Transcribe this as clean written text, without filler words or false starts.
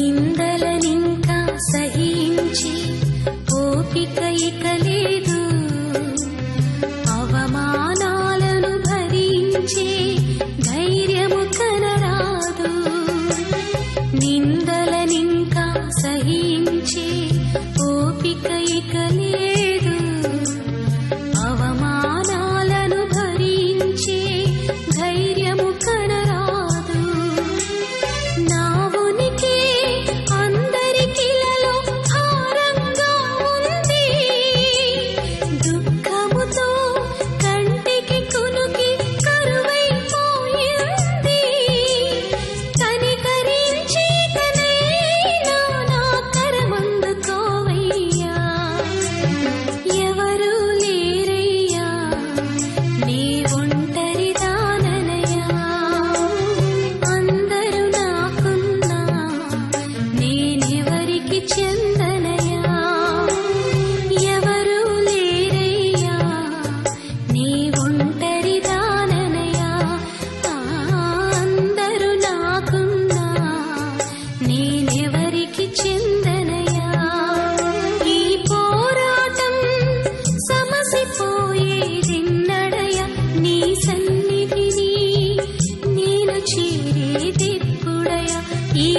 నిందలనింకా సహించి ఓపిక ఇక లేదు, అవమానాలను భరించే ధైర్యము కనరాదు. నిందలనింకా సహించి ఓపిక ఇక లేదు, అవమానాలను భరించే ధైర్యము కనరాదు. నా ఉనికి అందరికిలలో భారంగా ఉంది, దుఃఖముతో కంటికి కునుకి కరువైపోయింది. కనికరించి తనైనా నా కరమందుకోవయ్యా, ఎవరు లేరయ్యా, నీ ఒంటరి దాననయ్యా. అందరూ నాకున్నా నేనెవరికి చెందనయ్యా, ఎవరు లేరయ్యా, నీ ఒంటరి దాననయ్యా. అందరూ నాకున్నా నేనెవరికి చెందనయ్యా. ఈ పోరాటం సమసిపోయేదిన్నడయ్యా, నీ సన్నిధిని నేను చేరేదెప్పుడయ్యా. ఈ